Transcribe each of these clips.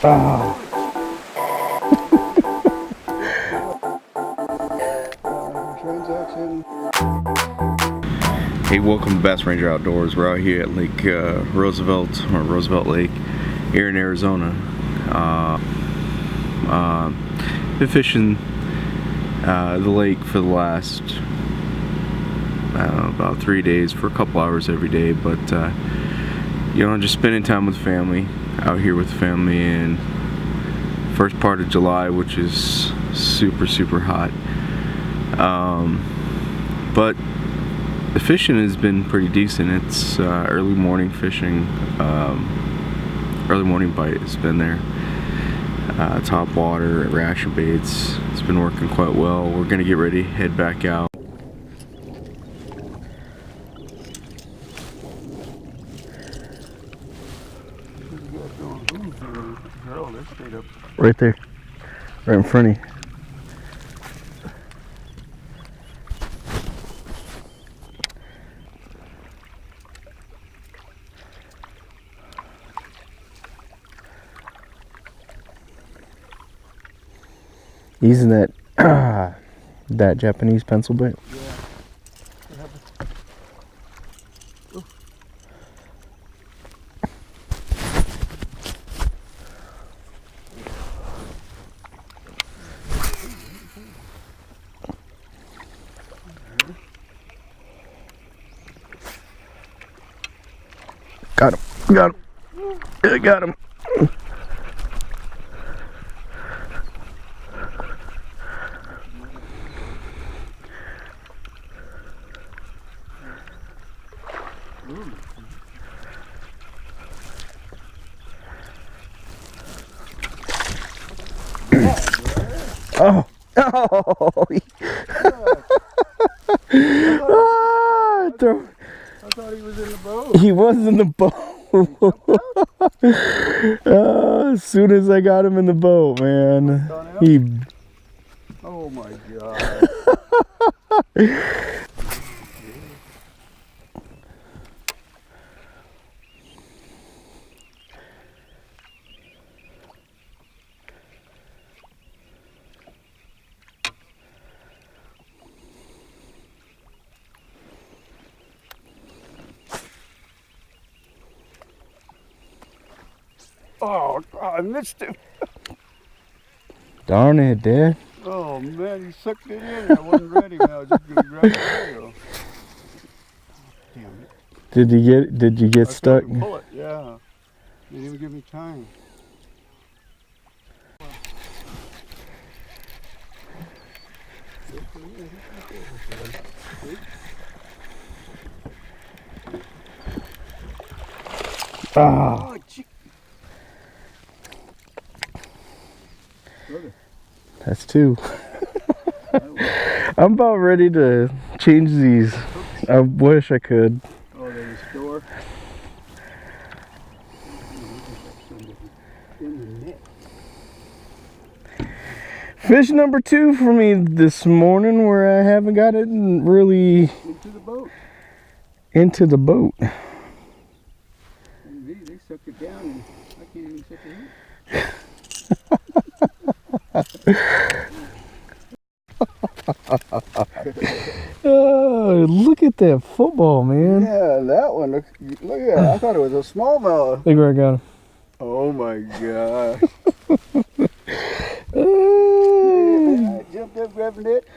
Oh. Hey, welcome to Bass Ranger Outdoors. We're out here at Lake Roosevelt, or Roosevelt Lake, here in Arizona. Been fishing the lake for the last about 3 days for a couple hours every day, but you know, just spending time with family, out here with family in first part of July, which is super hot. But the fishing has been pretty decent. It's early morning fishing, early morning bite has been there. Top water, ration baits, it's been working quite well. We're gonna get ready, head back out. Right there, right in front of you. Using that that Japanese pencil bait. Yeah. Got him. Got him. I got him. Oh. Oh. I thought he was in the boat. He was in the boat. As soon as I got him in the boat, man. He. Oh my God. Oh, I missed him. Darn it, Dad. Oh man, he sucked it in. I wasn't ready, man. I was just going to grab the tail. Damn it. Did you get stuck? I pull it, yeah. They didn't even give me time. Ah. Oh, That's two. I'm about ready to change these. I wish I could. Oh, they restore. In the net. Fish number 2 for me this morning, where I haven't got it really Into the boat. Into the boat. They suck it down and I can't even suck it in. Oh, look at that football, man. Yeah, that one. Look at that. I thought it was a smallmouth. Look where I got him. Oh my God. I jumped up grabbing it.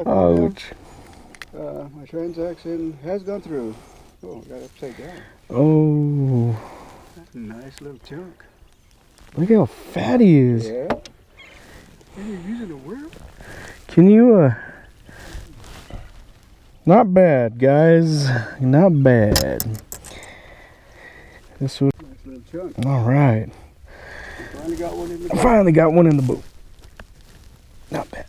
Ouch. My transaction has gone through. Oh, got it upside down. Oh. That's a nice little chunk. Look how fat he is. Yeah. And you're using a whirl? Can you, not bad, guys. Not bad. This was, Nice little chunk. all right. Finally got one in the boat. I finally got one in the boat. Not bad.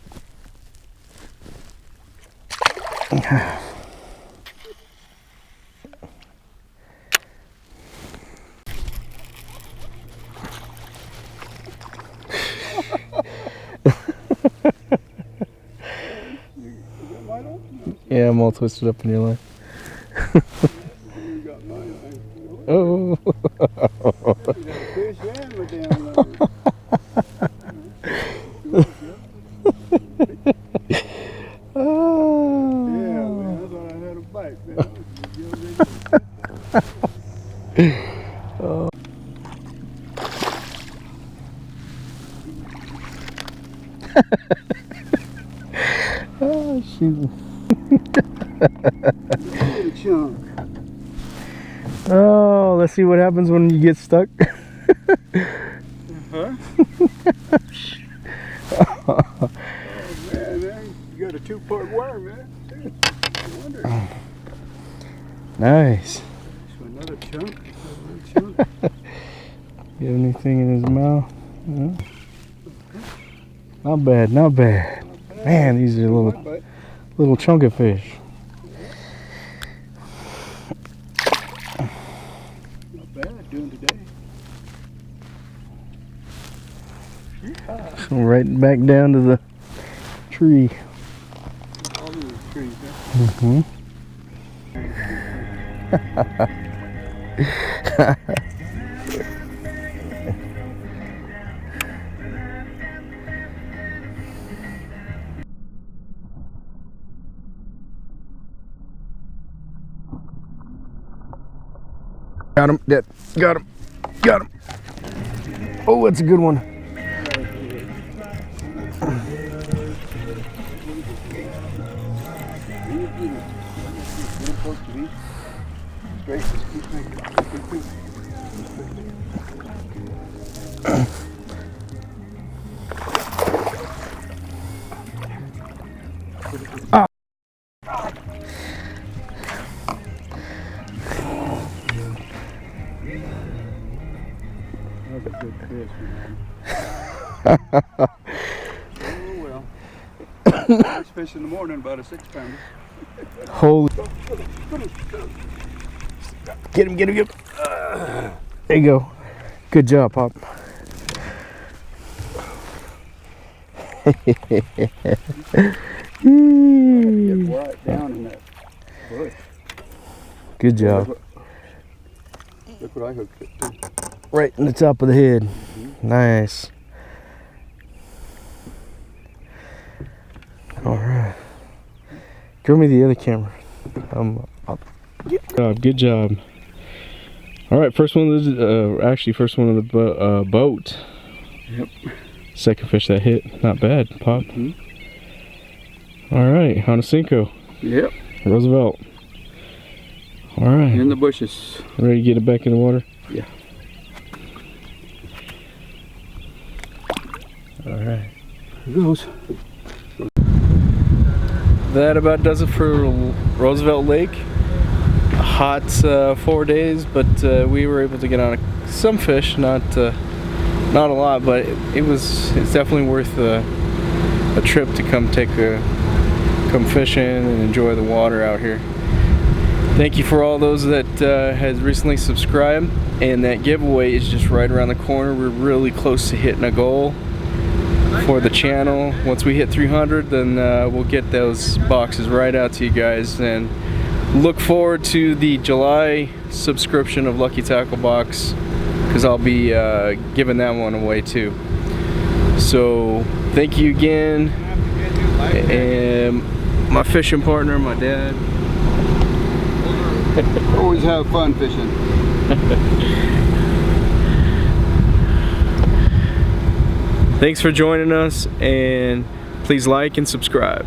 Yeah, I'm all twisted up in your line. You got mine. Oh. a bite, man. Oh. Oh, shoot. Oh, let's see what happens when you get stuck. Huh? Oh, man, you got a 2-part worm, man. No wonder. Nice. So another chunk. Another chunk. You have anything in his mouth? No? Not bad, not bad. Man, these are little chunky fish. Not bad doing today. So right back down to the tree. All of the trees, huh? Mm-hmm. Got him, Dad. Got him. Got him. Oh, that's a good one. Ah. That's a good fish, man. Oh, well. First fish in the morning, about a 6-pounder. Holy. Get him, get him, get him. There you go. Good job, Pop. Get right down in that bush. Good job. Look what I hooked it to. Right in the top of the head. Nice. All right. Give me the other camera. Good job. All right, first one of the actually first one of the boat. Yep. Second fish that hit. Not bad, Pop. All right, on a Cinco. Yep. Roosevelt. All right. In the bushes. Ready to get it back in the water? Yeah. All right. Here goes. That about does it for Roosevelt Lake. A hot 4 days, but we were able to get on some fish, not a lot, but it's definitely worth a trip to come fishing and enjoy the water out here. Thank you for all those that has recently subscribed, and that giveaway is just right around the corner. We're really close to hitting a goal for the channel. Once we hit 300, then we'll get those boxes right out to you guys, and look forward to the July subscription of Lucky Tackle Box, because I'll be giving that one away too. So thank you again, and my fishing partner, my dad. Always have fun fishing. Thanks for joining us, and please like and subscribe.